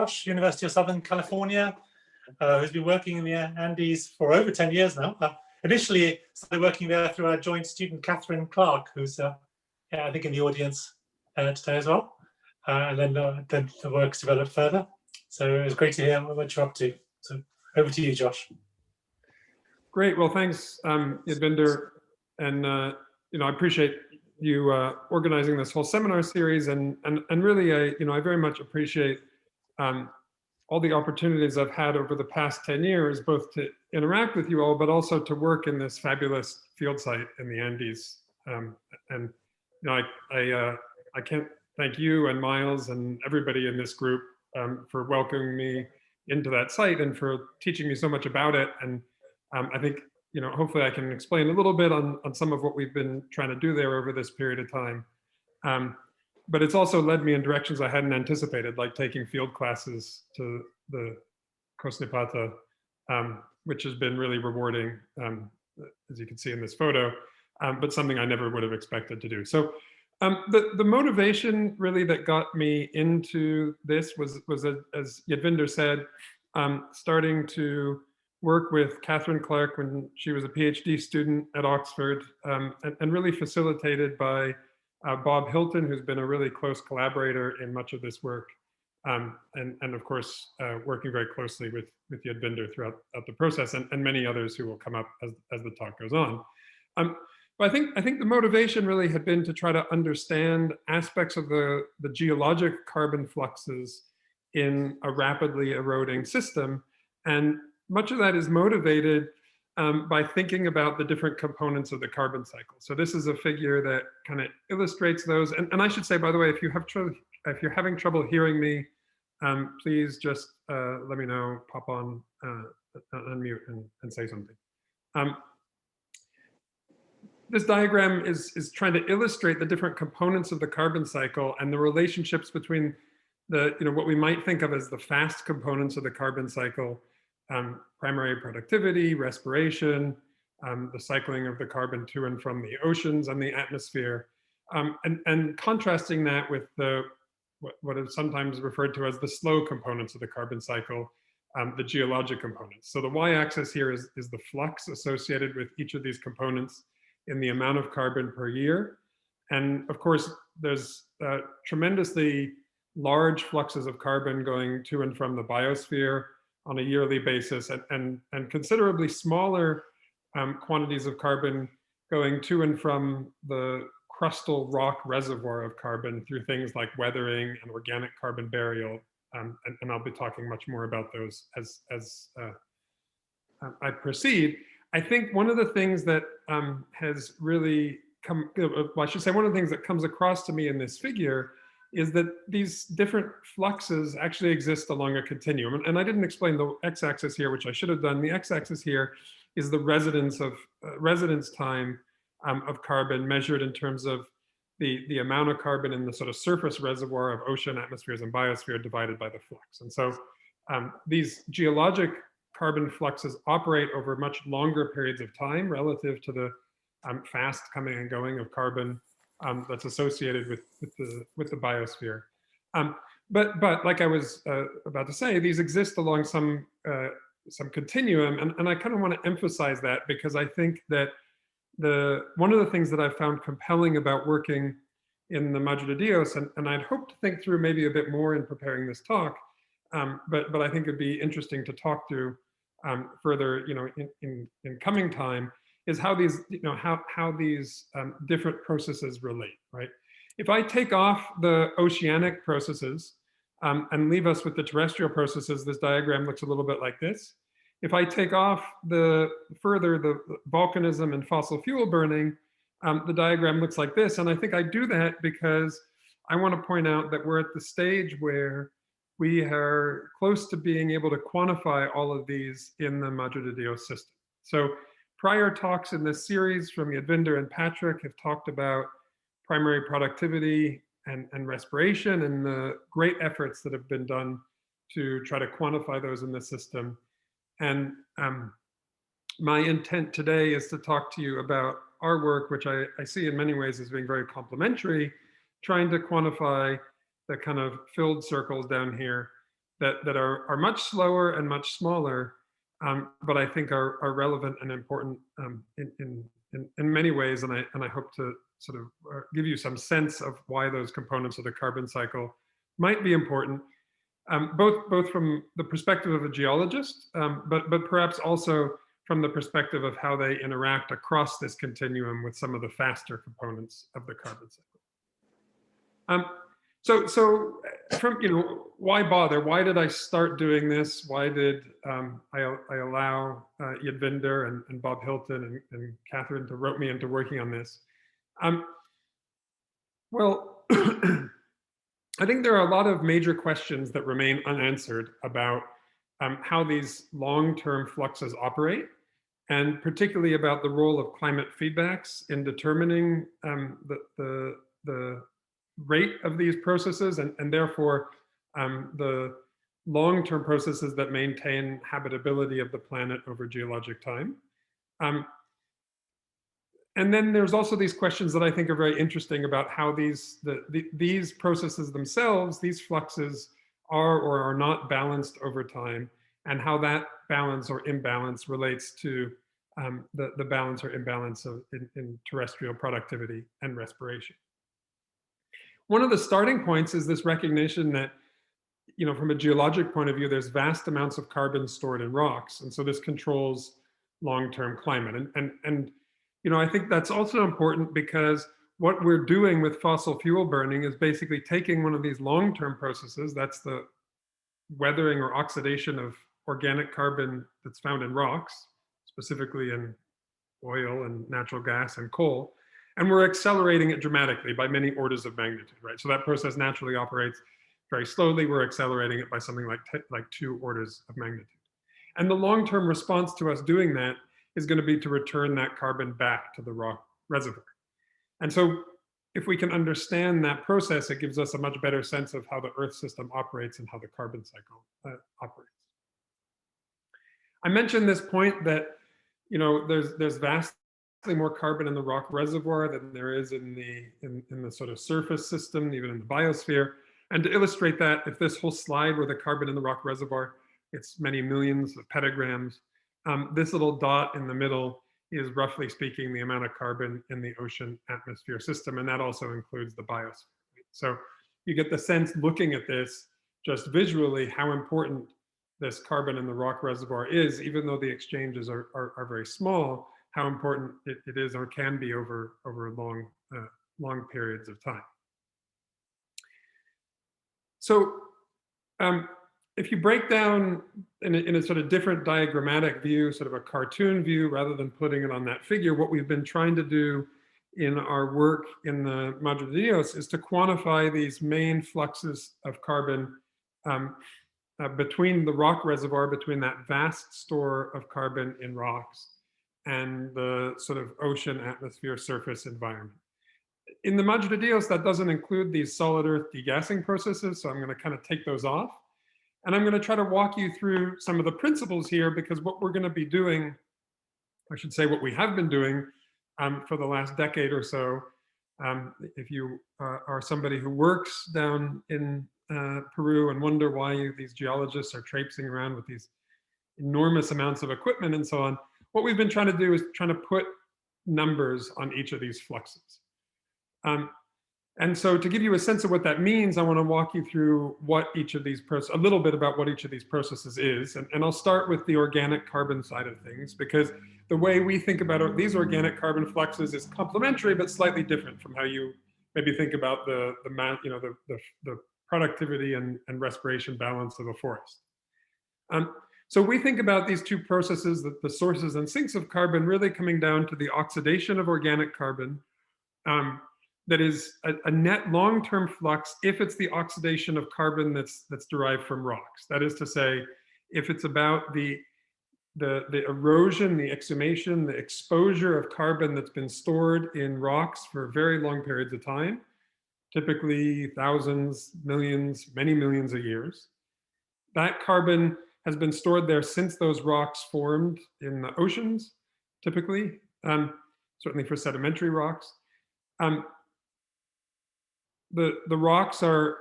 Josh, University of Southern California, who's been working in the Andes for over 10 years now. Initially started working there through our joint student, Catherine Clark, who's I think in the audience today as well. And then the work's developed further. So it was great to hear what you're up to. So over to you, Josh. Great. Well, thanks, Yadvinder. And I appreciate you organizing this whole seminar series, and really, I very much appreciate all the opportunities I've had over the past 10 years, both to interact with you all, but also to work in this fabulous field site in the Andes. I can't thank you and Miles and everybody in this group for welcoming me into that site and for teaching me so much about it. And I think, hopefully I can explain a little bit on some of what we've been trying to do there over this period of time. But it's also led me in directions I hadn't anticipated, like taking field classes to the Cosnipata, which has been really rewarding, as you can see in this photo, but something I never would have expected to do. So the motivation really that got me into this was as Yadvinder said, starting to work with Catherine Clark when she was a PhD student at Oxford, and really facilitated by Bob Hilton, who's been a really close collaborator in much of this work, and of course working very closely with Yadvinder throughout the process, and many others who will come up as the talk goes on. But I think the motivation really had been to try to understand aspects of the geologic carbon fluxes in a rapidly eroding system, and much of that is motivated by thinking about the different components of the carbon cycle. So this is a figure that kind of illustrates those. And I should say, by the way, if you're having trouble hearing me, please just let me know, pop on, unmute and say something. This diagram is trying to illustrate the different components of the carbon cycle and the relationships between what we might think of as the fast components of the carbon cycle, primary productivity, respiration, the cycling of the carbon to and from the oceans and the atmosphere, and contrasting that with what is sometimes referred to as the slow components of the carbon cycle, the geologic components. So the y-axis here is the flux associated with each of these components in the amount of carbon per year. And of course, there's tremendously large fluxes of carbon going to and from the biosphere on a yearly basis, and considerably smaller quantities of carbon going to and from the crustal rock reservoir of carbon through things like weathering and organic carbon burial. And I'll be talking much more about those as I proceed. I think one of the things that has really come, well, I should say one of the things that comes across to me in this figure is that these different fluxes actually exist along a continuum. And I didn't explain the x-axis here, which I should have done. The x-axis here is the residence time of carbon measured in terms of the amount of carbon in the sort of surface reservoir of ocean, atmospheres, and biosphere divided by the flux. And so these geologic carbon fluxes operate over much longer periods of time relative to the fast coming and going of carbon that's associated with the biosphere. But like I was about to say, these exist along some continuum, and I kind of want to emphasize that because I think that one of the things that I found compelling about working in the Madre de Dios, and I'd hoped to think through maybe a bit more in preparing this talk, but I think it'd be interesting to talk through further, in coming time, is how these, how these different processes relate, right? If I take off the oceanic processes and leave us with the terrestrial processes, this diagram looks a little bit like this. If I take off the volcanism and fossil fuel burning, the diagram looks like this. And I think I do that because I want to point out that we're at the stage where we are close to being able to quantify all of these in the Madre de Dios system. So prior talks in this series from Yadvinder and Patrick have talked about primary productivity and respiration and the great efforts that have been done to try to quantify those in the system. And my intent today is to talk to you about our work, which I see in many ways as being very complementary, trying to quantify the kind of filled circles down here that are much slower and much smaller, but I think are relevant and important in many ways. And I hope to sort of give you some sense of why those components of the carbon cycle might be important, both from the perspective of a geologist, but perhaps also from the perspective of how they interact across this continuum with some of the faster components of the carbon cycle. So from, why bother? Why did I start doing this? Why did I allow Yadvinder and Bob Hilton and Catherine to rope me into working on this? Well, I think there are a lot of major questions that remain unanswered about how these long-term fluxes operate, and particularly about the role of climate feedbacks in determining the rate of these processes, and therefore the long-term processes that maintain habitability of the planet over geologic time. And then there's also these questions that I think are very interesting about how these processes themselves, these fluxes, are or are not balanced over time, and how that balance or imbalance relates to the balance or imbalance in terrestrial productivity and respiration. One of the starting points is this recognition that, from a geologic point of view, there's vast amounts of carbon stored in rocks, and so this controls long-term climate. And I think that's also important because what we're doing with fossil fuel burning is basically taking one of these long-term processes, that's the weathering or oxidation of organic carbon that's found in rocks, specifically in oil and natural gas and coal, and we're accelerating it dramatically by many orders of magnitude, right? So that process naturally operates very slowly. We're accelerating it by something like 2 orders of magnitude. And the long-term response to us doing that is going to be to return that carbon back to the rock reservoir. And so if we can understand that process, it gives us a much better sense of how the Earth system operates and how the carbon cycle operates. I mentioned this point that there's vastly more carbon in the rock reservoir than there is in the sort of surface system, even in the biosphere. And to illustrate that, if this whole slide were the carbon in the rock reservoir, it's many millions of petagrams. This little dot in the middle is, roughly speaking, the amount of carbon in the ocean atmosphere system, and that also includes the biosphere. So you get the sense, looking at this just visually, how important this carbon in the rock reservoir is, even though the exchanges are very small, how important it is or can be over long periods of time. So if you break down in a sort of different diagrammatic view, sort of a cartoon view, rather than putting it on that figure, what we've been trying to do in our work in the Madre de Dios is to quantify these main fluxes of carbon between the rock reservoir, between that vast store of carbon in rocks, and the sort of ocean atmosphere surface environment. In the Madre de Dios, that doesn't include these solid earth degassing processes, so I'm going to kind of take those off. And I'm going to try to walk you through some of the principles here, because what we're going to be doing, I should say what we have been doing for the last decade or so, if you are somebody who works down in Peru and wonder why these geologists are traipsing around with these enormous amounts of equipment and so on, what we've been trying to do is trying to put numbers on each of these fluxes. And so to give you a sense of what that means, I want to walk you through what each of these a little bit about what each of these processes is. And I'll start with the organic carbon side of things, because the way we think about these organic carbon fluxes is complementary, but slightly different from how you maybe think about the productivity and respiration balance of a forest. So we think about these two processes, the sources and sinks of carbon, really coming down to the oxidation of organic carbon. That is a net long-term flux if it's the oxidation of carbon that's derived from rocks. That is to say, if it's about the erosion, the exhumation, the exposure of carbon that's been stored in rocks for very long periods of time, typically thousands, millions, many millions of years. That carbon has been stored there since those rocks formed in the oceans, typically, certainly for sedimentary rocks. The rocks are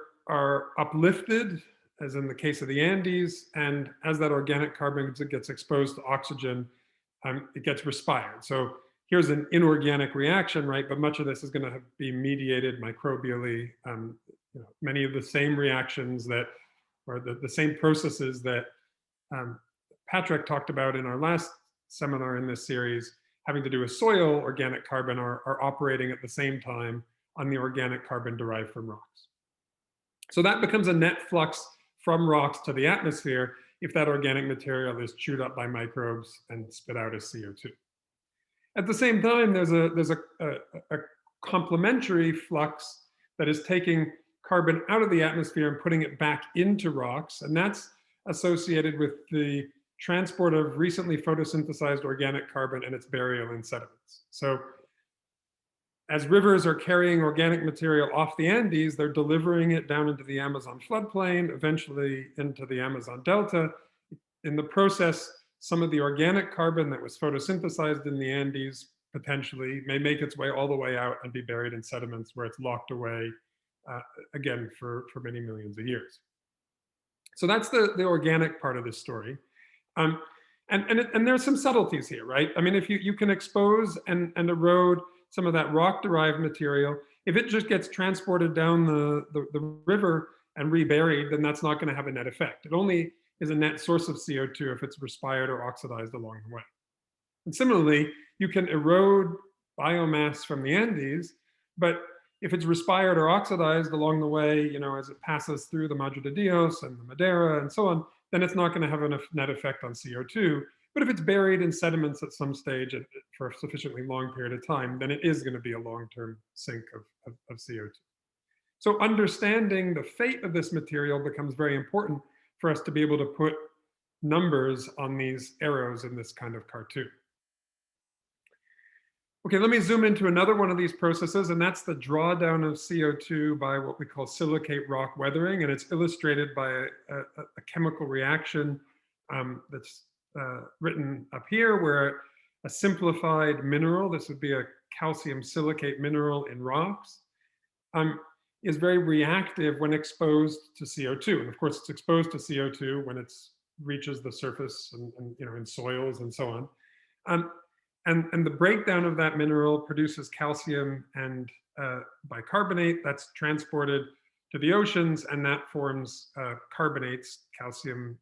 uplifted as in the case of the Andes, and as that organic carbon gets exposed to oxygen, it gets respired. So here's an inorganic reaction, right? But much of this is going to be mediated microbially. Many of the same reactions that, or the same processes that Patrick talked about in our last seminar in this series, having to do with soil organic carbon, are operating at the same time on the organic carbon derived from rocks. So that becomes a net flux from rocks to the atmosphere if that organic material is chewed up by microbes and spit out as CO2. At the same time, there's a complementary flux that is taking carbon out of the atmosphere and putting it back into rocks, and that's associated with the transport of recently photosynthesized organic carbon and its burial in sediments. So as rivers are carrying organic material off the Andes, they're delivering it down into the Amazon floodplain, eventually into the Amazon Delta. In the process, some of the organic carbon that was photosynthesized in the Andes potentially may make its way all the way out and be buried in sediments where it's locked away, again, for many millions of years. So that's the organic part of this story. And there's some subtleties here, right? I mean, if you can expose and erode some of that rock-derived material, if it just gets transported down the river and reburied, then that's not going to have a net effect. It only is a net source of CO2 if it's respired or oxidized along the way. And similarly, you can erode biomass from the Andes, but if it's respired or oxidized along the way, as it passes through the Madre de Dios and the Madeira and so on, then it's not going to have a net effect on CO2. But if it's buried in sediments at some stage for a sufficiently long period of time, then it is going to be a long-term sink of CO2. So understanding the fate of this material becomes very important for us to be able to put numbers on these arrows in this kind of cartoon. Okay, let me zoom into another one of these processes, and that's the drawdown of CO2 by what we call silicate rock weathering, and it's illustrated by a chemical reaction that's written up here, where a simplified mineral, this would be a calcium silicate mineral in rocks, is very reactive when exposed to CO2. And of course, it's exposed to CO2 when it reaches the surface and in soils and so on. And the breakdown of that mineral produces calcium and bicarbonate that's transported to the oceans, and that forms carbonates, calcium.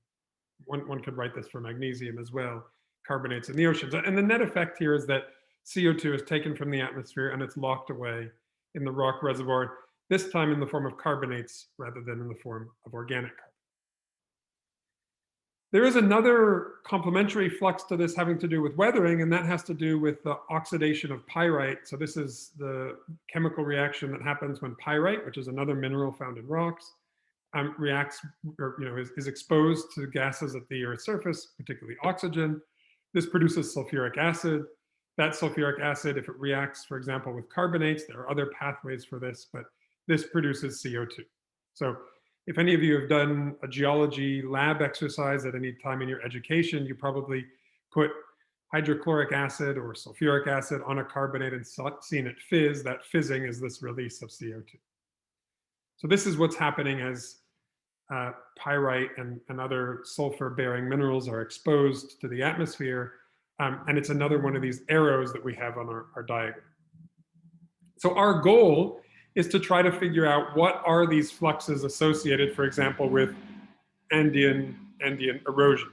One could write this for magnesium as well, carbonates in the oceans. And the net effect here is that CO2 is taken from the atmosphere and it's locked away in the rock reservoir, this time in the form of carbonates rather than in the form of organic carbon. There is another complementary flux to this having to do with weathering, and that has to do with the oxidation of pyrite. So this is the chemical reaction that happens when pyrite, which is another mineral found in rocks, reacts or is exposed to gases at the Earth's surface, particularly oxygen. This produces sulfuric acid. That sulfuric acid, if it reacts, for example, with carbonates, there are other pathways for this, but this produces CO2. So if any of you have done a geology lab exercise at any time in your education, you probably put hydrochloric acid or sulfuric acid on a carbonate and seen it fizz. That fizzing is this release of CO2. So this is what's happening as pyrite and other sulfur-bearing minerals are exposed to the atmosphere. And it's another one of these arrows that we have on our diagram. So our goal is to try to figure out what are these fluxes associated, for example, with Andean erosion.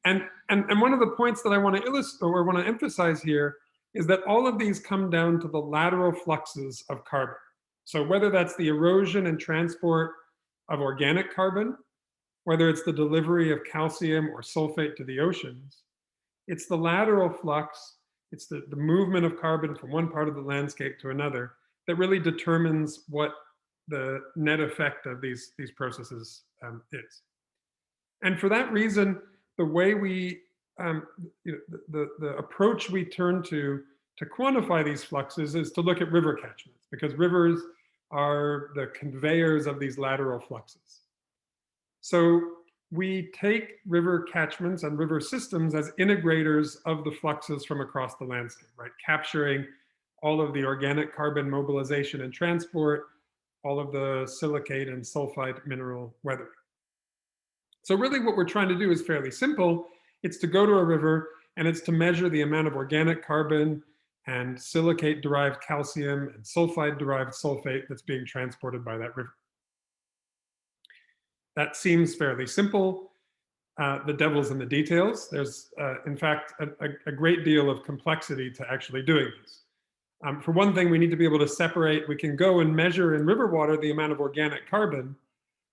And one of the points that I want to illustrate or want to emphasize here is that all of these come down to the lateral fluxes of carbon. So whether that's the erosion and transport of organic carbon, whether it's the delivery of calcium or sulfate to the oceans, it's the lateral flux, it's the movement of carbon from one part of the landscape to another that really determines what the net effect of these processes is. And for that reason, the way we, the approach we turn to quantify these fluxes is to look at river catchments, because rivers are the conveyors of these lateral fluxes. So we take river catchments and river systems as integrators of the fluxes from across the landscape, right? Capturing all of the organic carbon mobilization and transport, all of the silicate and sulfide mineral weathering. So really what we're trying to do is fairly simple. It's to go to a river and it's to measure the amount of organic carbon and silicate-derived calcium and sulfide-derived sulfate that's being transported by that river. That seems fairly simple. The devil's in the details. There's, in fact, a great deal of complexity to actually doing this. For one thing, we need to be able to separate. We can go and measure in river water the amount of organic carbon,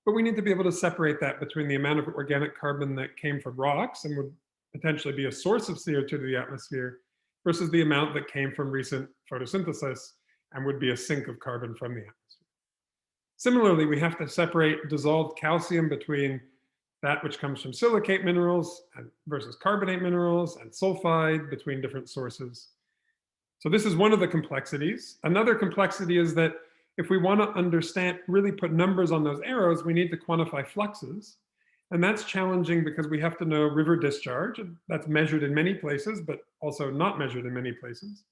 but we need to be able to separate that between the amount of organic carbon that came from rocks and would potentially be a source of CO2 to the atmosphere versus the amount that came from recent photosynthesis and would be a sink of carbon from the atmosphere. Similarly, we have to separate dissolved calcium between that which comes from silicate minerals versus carbonate minerals and sulfide between different sources. So this is one of the complexities. Another complexity is that if we want to understand, really put numbers on those arrows, we need to quantify fluxes. And that's challenging because we have to know river discharge. And that's measured in many places, but also not measured in many places.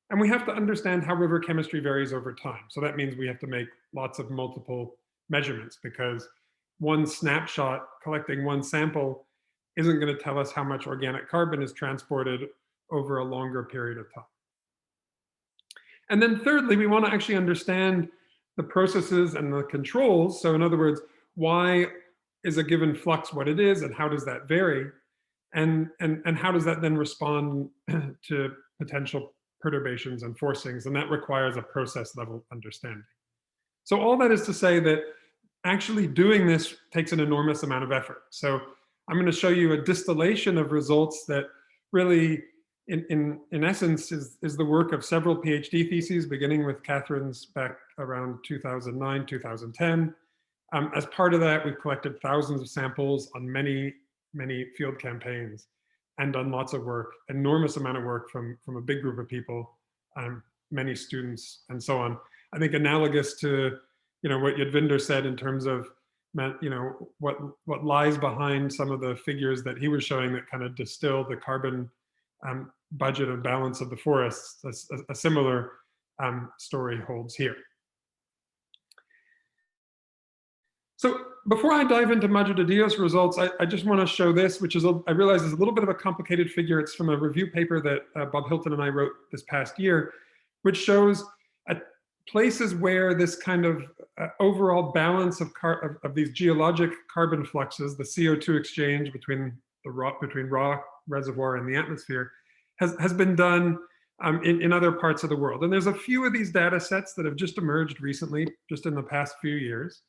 And we have to understand how river chemistry varies over time. So that means we have to make lots of multiple measurements because one snapshot collecting one sample isn't going to tell us how much organic carbon is transported over a longer period of time. And then thirdly, we want to actually understand the processes and the controls. So in other words, why is a given flux what it is and how does that vary? And how does that then respond to potential perturbations and forcings? And that requires a process level understanding. So all that is to say that actually doing this takes an enormous amount of effort. So I'm going to show you a distillation of results that really in essence is the work of several PhD theses, beginning with Catherine's back around 2009, 2010. As part of that, we've collected thousands of samples on many field campaigns and done lots of work, enormous amount of work from a big group of people, many students and so on. I think analogous to what Yadvinder said in terms of what lies behind some of the figures that he was showing that kind of distill the carbon budget and balance of the forests. A similar story holds here. So before I dive into Madre de Dios results, I just want to show this, which is, I realize is a little bit of a complicated figure. It's from a review paper that Bob Hilton and I wrote this past year, which shows places where this kind of overall balance of these geologic carbon fluxes, the CO2 exchange between rock, reservoir, and the atmosphere, has been done in other parts of the world. And there's a few of these data sets that have just emerged recently, just in the past few years.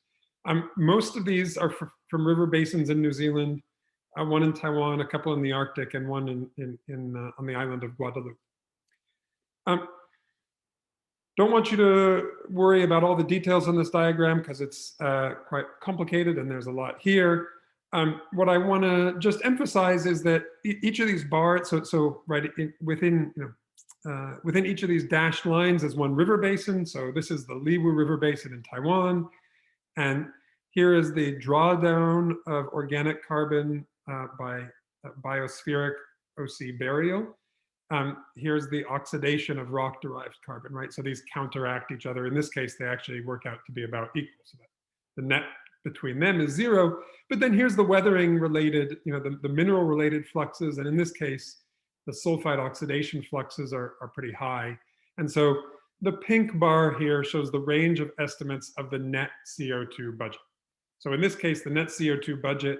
Most of these are from river basins in New Zealand, one in Taiwan, a couple in the Arctic, and one on the island of Guadeloupe. Don't want you to worry about all the details on this diagram because it's quite complicated and there's a lot here. What I want to just emphasize is that each of these bars, within each of these dashed lines is one river basin. So this is the Leewa River Basin in Taiwan. And here is the drawdown of organic carbon by biospheric OC burial. Here's the oxidation of rock-derived carbon, right? So these counteract each other. In this case, they actually work out to be about equal. So the net between them is 0. But then here's the weathering-related, the mineral-related fluxes. And in this case, the sulfide oxidation fluxes are pretty high. And so the pink bar here shows the range of estimates of the net CO2 budget. So in this case, the net CO2 budget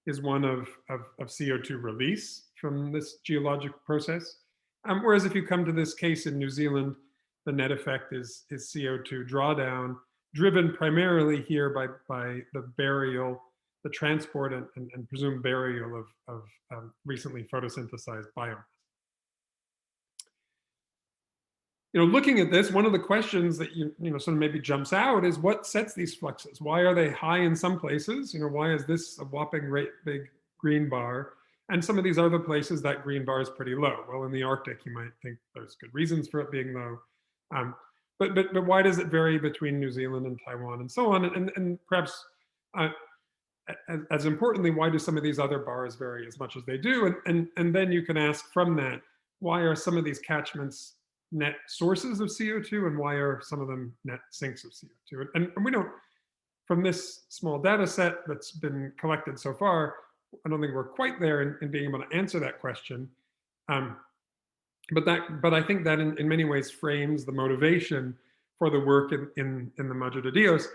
is one of CO2 release from this geologic process. Whereas if you come to this case in New Zealand, the net effect is CO2 drawdown, driven primarily here by the burial, the transport and presumed burial of recently photosynthesized biomass. Looking at this, one of the questions that sort of maybe jumps out is what sets these fluxes? Why are they high in some places? Why is this a whopping great big green bar? And some of these other places, that green bar is pretty low. Well, in the Arctic, you might think there's good reasons for it being low. But why does it vary between New Zealand and Taiwan and so on? And perhaps as importantly, why do some of these other bars vary as much as they do? And then you can ask from that, why are some of these catchments net sources of CO2 and why are some of them net sinks of CO2? And we don't from this small data set that's been collected so far, I don't think we're quite there in being able to answer that question. But I think that in many ways frames the motivation for the work in the Madre de Dios.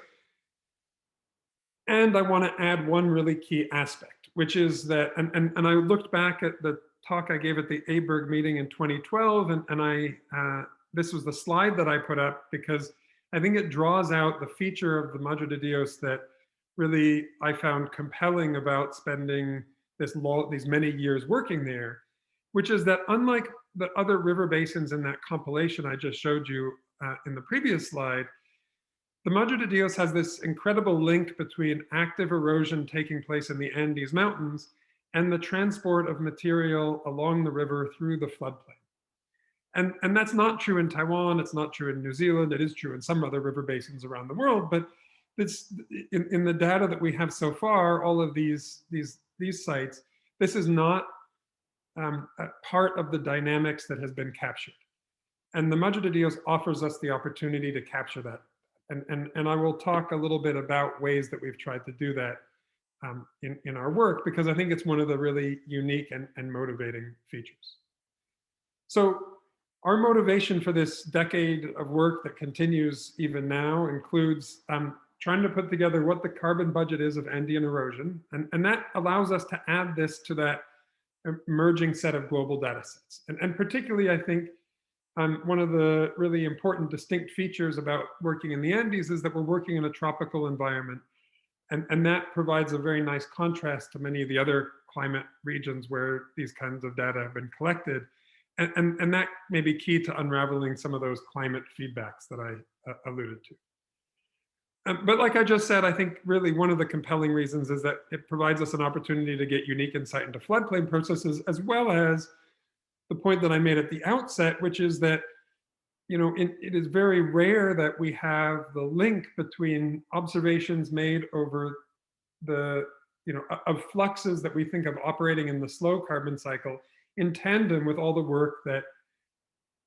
And I want to add one really key aspect, which is that, and I looked back at the talk I gave at the ABERG meeting in 2012, and this was the slide that I put up because I think it draws out the feature of the Madre de Dios that really I found compelling about spending these many years working there, which is that unlike the other river basins in that compilation I just showed you in the previous slide, the Madre de Dios has this incredible link between active erosion taking place in the Andes Mountains and the transport of material along the river through the floodplain. And that's not true in Taiwan, it's not true in New Zealand, it is true in some other river basins around the world, but it's in the data that we have so far, all of these sites, this is not a part of the dynamics that has been captured. And the Madre de Dios offers us the opportunity to capture that. And I will talk a little bit about ways that we've tried to do that in our work, because I think it's one of the really unique and motivating features. So our motivation for this decade of work that continues even now includes trying to put together what the carbon budget is of Andean erosion. And that allows us to add this to that emerging set of global data sets. And particularly, I think, one of the really important distinct features about working in the Andes is that we're working in a tropical environment. And that provides a very nice contrast to many of the other climate regions where these kinds of data have been collected. And that may be key to unraveling some of those climate feedbacks that I alluded to. But like I just said, I think really one of the compelling reasons is that it provides us an opportunity to get unique insight into floodplain processes, as well as the point that I made at the outset, which is that, you know, it is very rare that we have the link between observations made over the, you know, of fluxes that we think of operating in the slow carbon cycle in tandem with all the work that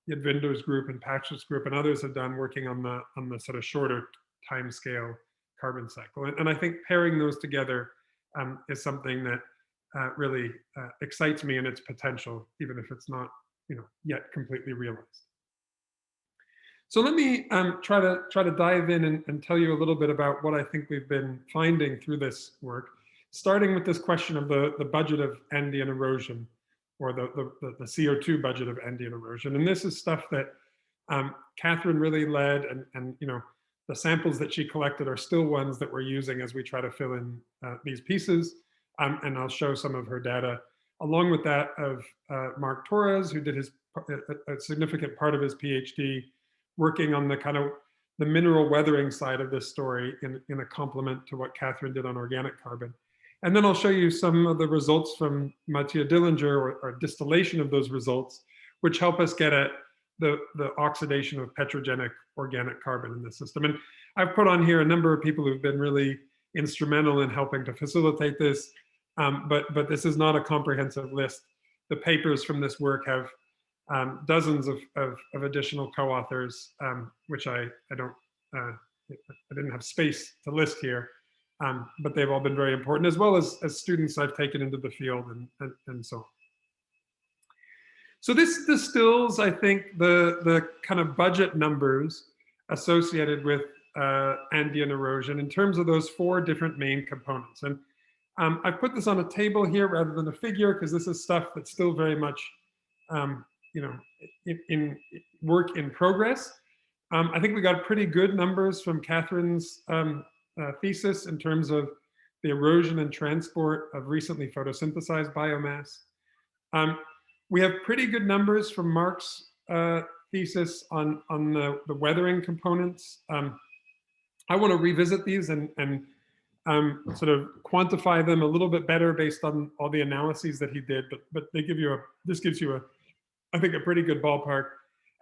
the Advinders group and Patch's group and others have done working on the sort of shorter time scale carbon cycle. And I think pairing those together is something that really excites me in its potential, even if it's not, you know, yet completely realized. So let me try to dive in and tell you a little bit about what I think we've been finding through this work, starting with this question of the budget of Andean erosion, or the CO2 budget of Andean erosion. And this is stuff that Catherine really led, and you know, the samples that she collected are still ones that we're using as we try to fill in these pieces. And I'll show some of her data, along with that of Mark Torres, who did a significant part of his PhD working on the kind of the mineral weathering side of this story in a complement to what Catherine did on organic carbon. And then I'll show you some of the results from Mathieu Dillinger, or distillation of those results, which help us get at the oxidation of petrogenic organic carbon in the system. And I've put on here a number of people who've been really instrumental in helping to facilitate this, but this is not a comprehensive list. The papers from this work have dozens of additional co-authors, which I didn't have space to list here. But they've all been very important, as well as students I've taken into the field and so on. So this distills, I think, the kind of budget numbers associated with Andean erosion in terms of those 4 different main components. And I put this on a table here rather than a figure, because this is stuff that's still very much, you know, in work in progress. I think we got pretty good numbers from Catherine's thesis in terms of the erosion and transport of recently photosynthesized biomass. We have pretty good numbers from Mark's thesis on the weathering components. I want to revisit these and sort of quantify them a little bit better based on all the analyses that he did, but they give you this gives you I think a pretty good ballpark.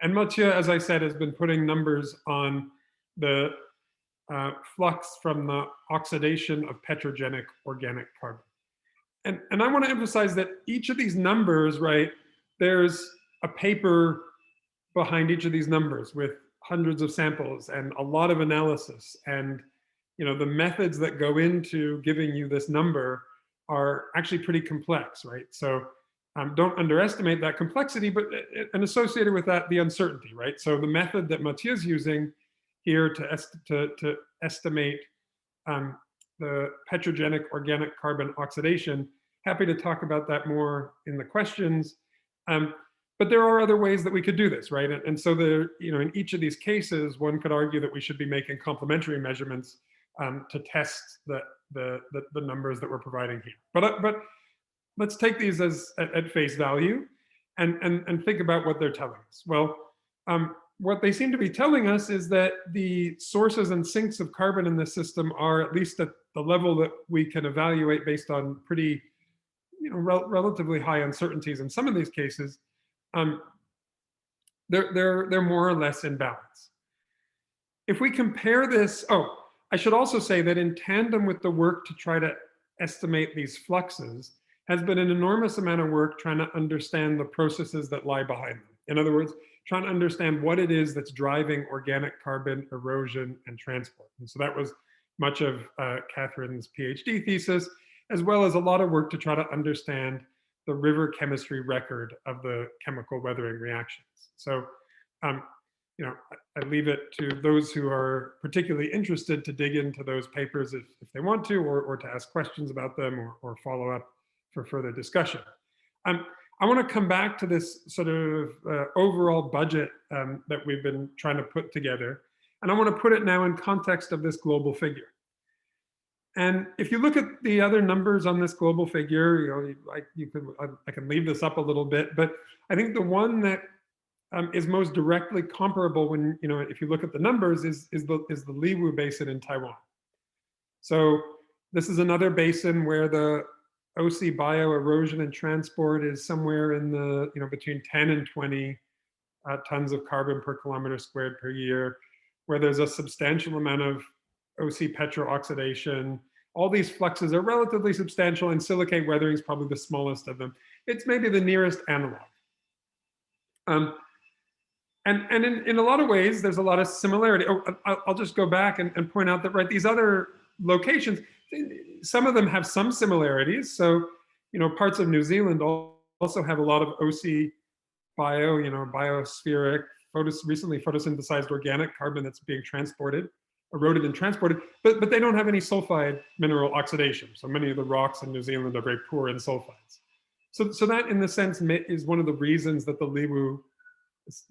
And Mathieu, as I said, has been putting numbers on the flux from the oxidation of petrogenic organic carbon. And I want to emphasize that each of these numbers, right, there's a paper behind each of these numbers with hundreds of samples and a lot of analysis and the methods that go into giving you this number are actually pretty complex, right? So don't underestimate that complexity, but and associated with that, the uncertainty, right? So the method that Mathieu's using here to estimate the petrogenic organic carbon oxidation, happy to talk about that more in the questions. But there are other ways that we could do this, right? And so in each of these cases, one could argue that we should be making complementary measurements to test the numbers that we're providing here. But let's take these as at face value and think about what they're telling us. Well, what they seem to be telling us is that the sources and sinks of carbon in the system are at least at the level that we can evaluate based on pretty, relatively high uncertainties in some of these cases. They're more or less in balance. If we compare this, I should also say that in tandem with the work to try to estimate these fluxes has been an enormous amount of work trying to understand the processes that lie behind them. In other words, trying to understand what it is that's driving organic carbon erosion and transport. And so that was much of Catherine's PhD thesis, as well as a lot of work to try to understand the river chemistry record of the chemical weathering reactions. So, I leave it to those who are particularly interested to dig into those papers if they want to, or to ask questions about them or follow up for further discussion. I want to come back to this sort of overall budget that we've been trying to put together. And I want to put it now in context of this global figure. And if you look at the other numbers on this global figure, I can leave this up a little bit, but I think the one that is most directly comparable when, if you look at the numbers is the Leewa Basin in Taiwan. So this is another basin where the OC bio erosion and transport is somewhere in the, between 10 and 20 tons of carbon per kilometer squared per year, where there's a substantial amount of OC petro oxidation. All these fluxes are relatively substantial, and silicate weathering is probably the smallest of them. It's maybe the nearest analog. And in a lot of ways, there's a lot of similarity. I'll just go back and point out that, right, these other locations, some of them have some similarities. So, parts of New Zealand also have a lot of OC bio, biospheric, recently photosynthesized organic carbon that's being transported, eroded and transported, but they don't have any sulfide mineral oxidation. So many of the rocks in New Zealand are very poor in sulfides. So that, in the sense, is one of the reasons that the Leewa,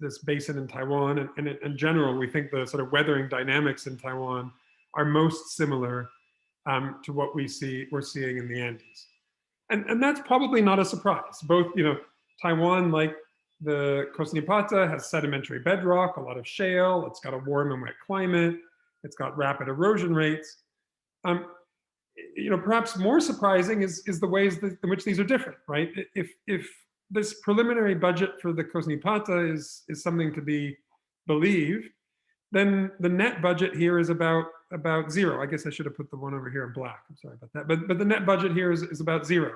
this basin in Taiwan, and in general, we think the sort of weathering dynamics in Taiwan are most similar to what we're seeing in the Andes. And that's probably not a surprise. Both, Taiwan, like the Costa Nyipata, has sedimentary bedrock, a lot of shale, it's got a warm and wet climate, it's got rapid erosion rates. Perhaps more surprising is the ways in which these are different, right? If this preliminary budget for the Costa Nyipata is something to be believed, then the net budget here is about zero. I guess I should have put the one over here in black. I'm sorry about that. But the net budget here is about zero.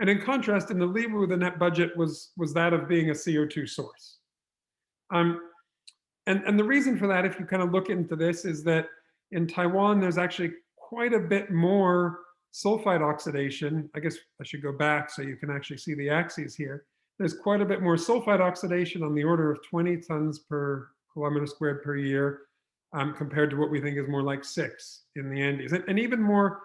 And in contrast, in the Leewa, the net budget was that of being a CO2 source. And the reason for that, if you kind of look into this, is that in Taiwan, there's actually quite a bit more sulfide oxidation. I guess I should go back so you can actually see the axes here. There's quite a bit more sulfide oxidation on the order of 20 tons per kilometer squared per year, compared to what we think is more like 6 in the Andes, and even more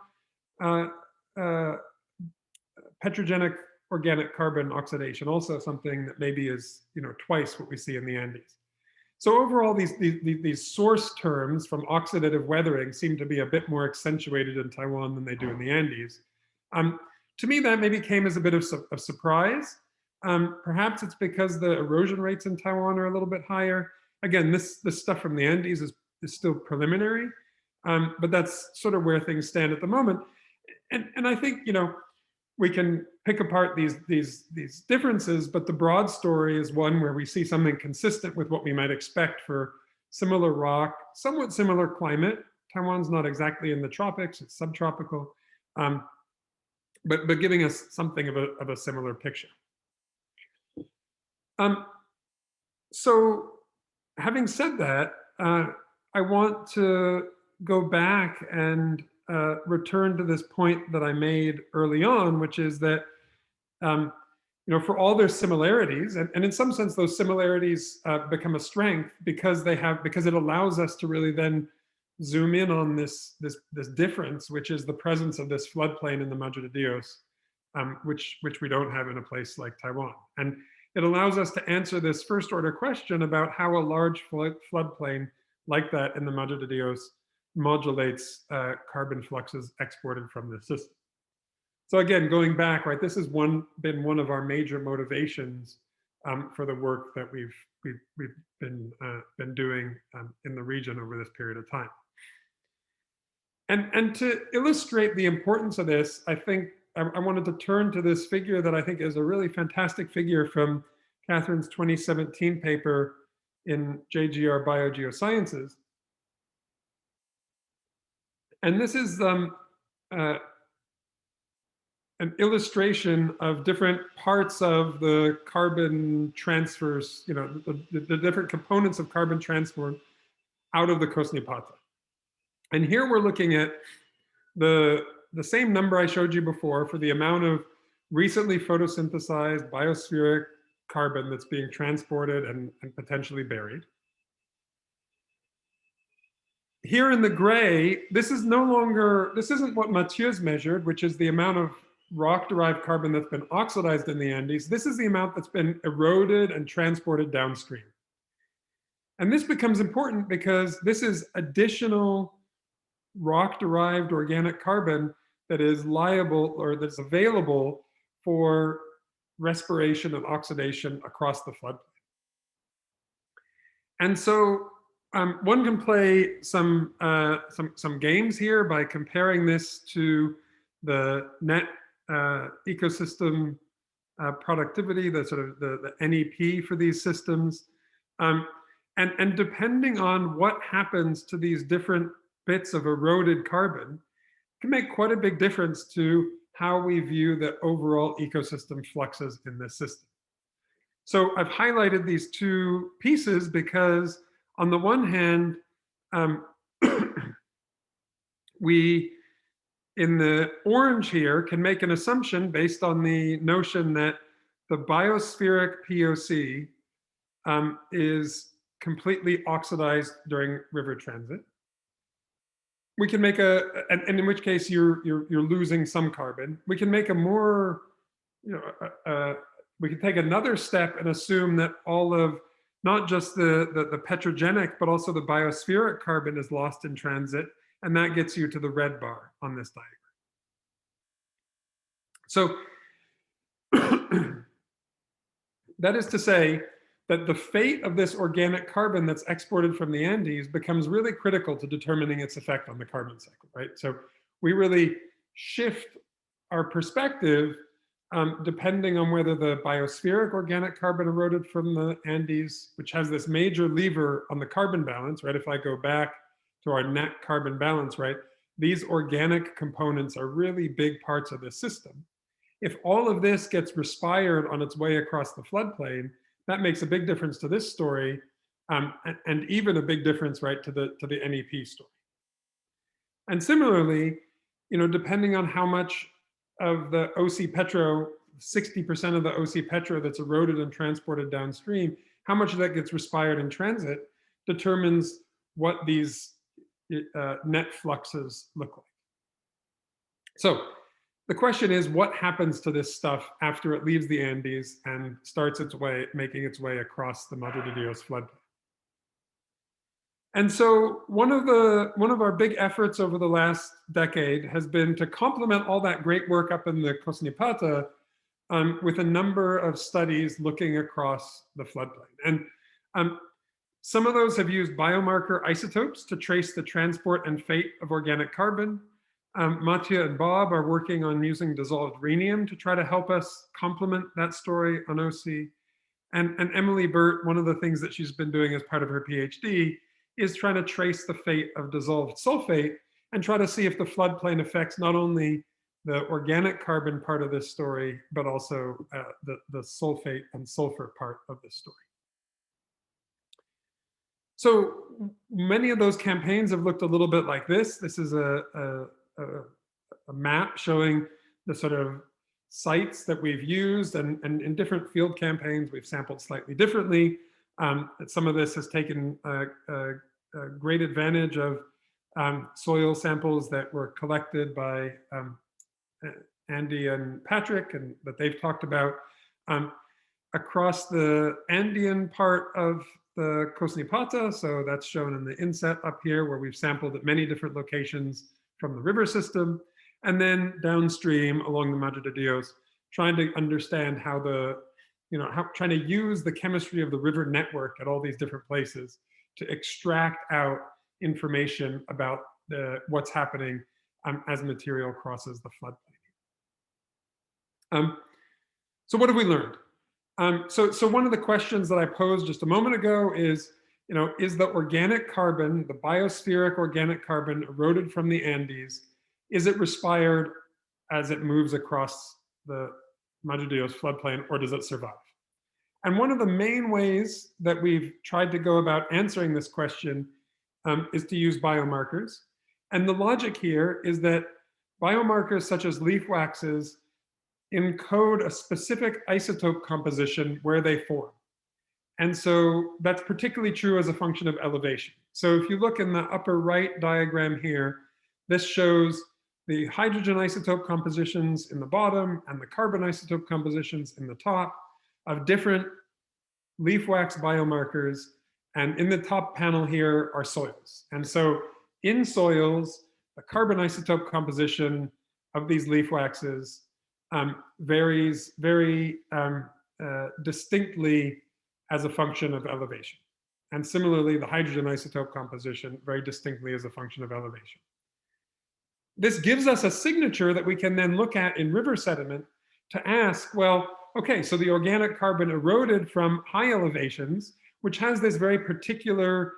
petrogenic organic carbon oxidation, also something that maybe is twice what we see in the Andes. So overall, these source terms from oxidative weathering seem to be a bit more accentuated in Taiwan than they do in the Andes. To me, that maybe came as a bit of surprise. Perhaps it's because the erosion rates in Taiwan are a little bit higher. Again, this stuff from the Andes is still preliminary, but that's sort of where things stand at the moment. And I think we can pick apart these differences, but the broad story is one where we see something consistent with what we might expect for similar rock, somewhat similar climate. Taiwan's not exactly in the tropics; it's subtropical, but giving us something of a similar picture. So, having said that, I want to go back and return to this point that I made early on, which is that for all their similarities, and in some sense those similarities become a strength because it allows us to really then zoom in on this difference, which is the presence of this floodplain in the Madre de Dios, which we don't have in a place like Taiwan. And it allows us to answer this first order question about how a large floodplain like that in the Madre de Dios modulates carbon fluxes exported from the system. So again, going back, right, this has been one of our major motivations for the work that we've been doing in the region over this period of time. And to illustrate the importance of this, I think I wanted to turn to this figure that I think is a really fantastic figure from Catherine's 2017 paper in JGR Biogeosciences. And this is an illustration of different parts of the carbon transfers, the different components of carbon transport out of the Kosnipata. And here we're looking at the same number I showed you before for the amount of recently photosynthesized biospheric carbon that's being transported and potentially buried. Here in the gray, this isn't what Mathieu's measured, which is the amount of rock-derived carbon that's been oxidized in the Andes. This is the amount that's been eroded and transported downstream. And this becomes important because this is additional rock-derived organic carbon that is liable or that's available for respiration and oxidation across the floodplain. And so one can play some games here by comparing this to the net ecosystem productivity, the sort of the NEP for these systems. And depending on what happens to these different bits of eroded carbon can make quite a big difference to how we view the overall ecosystem fluxes in this system. So I've highlighted these two pieces because on the one hand, we, in the orange here, can make an assumption based on the notion that the biospheric POC is completely oxidized during river transit. We can make and in which case you're losing some carbon. We can make a more, we can take another step and assume that all of not just the petrogenic, but also the biospheric carbon is lost in transit, and that gets you to the red bar on this diagram. So that is to say that the fate of this organic carbon that's exported from the Andes becomes really critical to determining its effect on the carbon cycle, right? So we really shift our perspective depending on whether the biospheric organic carbon eroded from the Andes, which has this major lever on the carbon balance, right? If I go back to our net carbon balance, right? These organic components are really big parts of this system. If all of this gets respired on its way across the floodplain, that makes a big difference to this story, and even a big difference, right, to the NEP story. And similarly, depending on how much of the OC Petro, 60% of the OC Petro that's eroded and transported downstream, how much of that gets respired in transit determines what these net fluxes look like. So the question is, what happens to this stuff after it leaves the Andes and starts making its way across the Madre de Dios floodplain? And so one of our big efforts over the last decade has been to complement all that great work up in the Kosnipata with a number of studies looking across the floodplain. And some of those have used biomarker isotopes to trace the transport and fate of organic carbon. Mathieu and Bob are working on using dissolved rhenium to try to help us complement that story on OC. And Emily Burt, one of the things that she's been doing as part of her PhD is trying to trace the fate of dissolved sulfate and try to see if the floodplain affects not only the organic carbon part of this story, but also the sulfate and sulfur part of this story. So many of those campaigns have looked a little bit like this. This is a map showing the sort of sites that we've used, and in different field campaigns, we've sampled slightly differently. Some of this has taken a great advantage of soil samples that were collected by Andy and Patrick, and that they've talked about. Across the Andean part of the Cosnipata, so that's shown in the inset up here, where we've sampled at many different locations from the river system, and then downstream along the Madre de Dios, trying to understand how trying to use the chemistry of the river network at all these different places to extract out information about what's happening as material crosses the floodplain. So what have we learned? So one of the questions that I posed just a moment ago is, is the organic carbon, the biospheric organic carbon eroded from the Andes, is it respired as it moves across the Madre de Dios floodplain, or does it survive? And one of the main ways that we've tried to go about answering this question is to use biomarkers. And the logic here is that biomarkers such as leaf waxes encode a specific isotope composition where they form. And so that's particularly true as a function of elevation. So if you look in the upper right diagram here, this shows the hydrogen isotope compositions in the bottom and the carbon isotope compositions in the top of different leaf wax biomarkers. And in the top panel here are soils. And so in soils, the carbon isotope composition of these leaf waxes varies very distinctly as a function of elevation. And similarly, the hydrogen isotope composition very distinctly as a function of elevation. This gives us a signature that we can then look at in river sediment to ask, well, okay, so the organic carbon eroded from high elevations, which has this very particular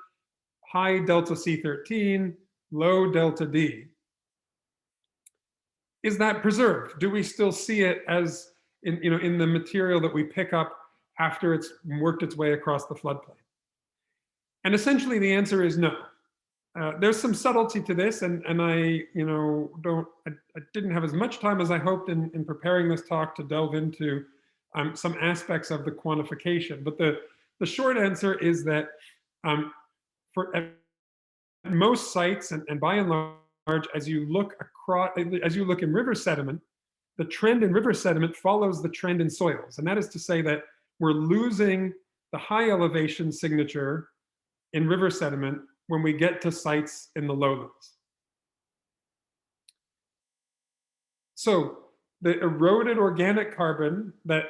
high delta C13, low delta D. Is that preserved? Do we still see it as in the material that we pick up after it's worked its way across the floodplain? And essentially the answer is no. There's some subtlety to this, and I didn't have as much time as I hoped in preparing this talk to delve into some aspects of the quantification. But the short answer is that for most sites, and by and large, as you look in river sediment, the trend in river sediment follows the trend in soils. And that is to say that we're losing the high elevation signature in river sediment when we get to sites in the lowlands. So the eroded organic carbon that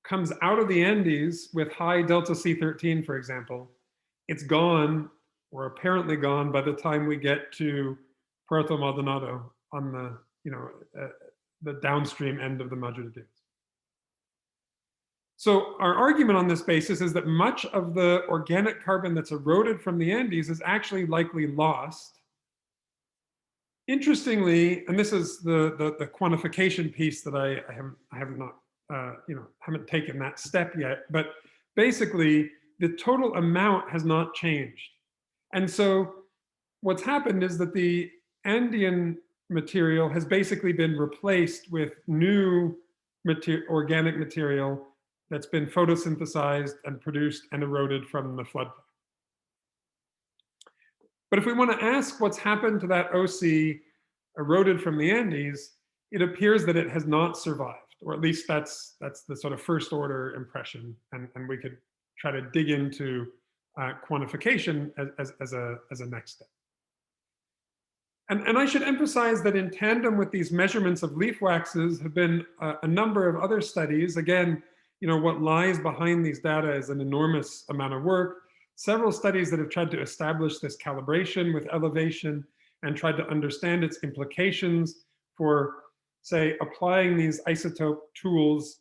comes out of the Andes with high delta C13, for example, it's gone, or apparently gone, by the time we get to Puerto Maldonado on the downstream end of the Madre de Dios. So our argument on this basis is that much of the organic carbon that's eroded from the Andes is actually likely lost. Interestingly, and this is the quantification piece that I haven't taken that step yet, but basically the total amount has not changed. And so what's happened is that the Andean material has basically been replaced with new organic material that's been photosynthesized and produced and eroded from the floodplain. But if we want to ask what's happened to that OC eroded from the Andes, it appears that it has not survived, or at least that's the sort of first order impression, and we could try to dig into quantification as a next step. And I should emphasize that in tandem with these measurements of leaf waxes have been a number of other studies. Again, what lies behind these data is an enormous amount of work. Several studies that have tried to establish this calibration with elevation and tried to understand its implications for, say, applying these isotope tools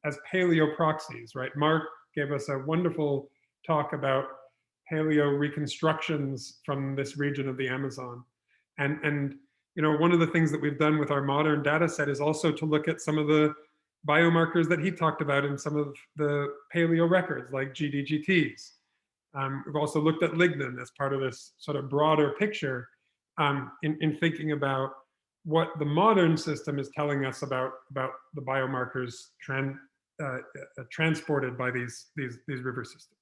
as paleo proxies, right? Mark gave us a wonderful talk about paleo reconstructions from this region of the Amazon. And one of the things that we've done with our modern data set is also to look at some of the biomarkers that he talked about in some of the paleo records, like GDGTs. We've also looked at lignin as part of this sort of broader picture in thinking about what the modern system is telling us about the biomarkers transported by these river systems.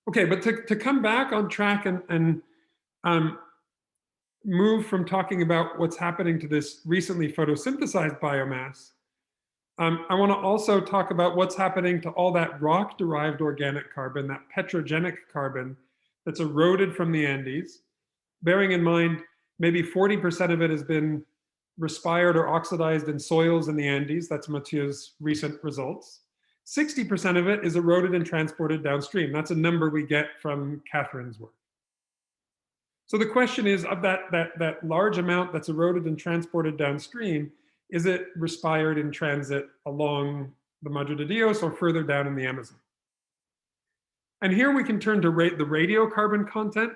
Okay, but to come back on track and move from talking about what's happening to this recently photosynthesized biomass, I want to also talk about what's happening to all that rock-derived organic carbon, that petrogenic carbon that's eroded from the Andes, bearing in mind maybe 40% of it has been respired or oxidized in soils in the Andes. That's Mathieu's recent results. 60% of it is eroded and transported downstream. That's a number we get from Catherine's work. So the question is, of that large amount that's eroded and transported downstream, is it respired in transit along the Madre de Dios or further down in the Amazon? And here we can turn to the radiocarbon content.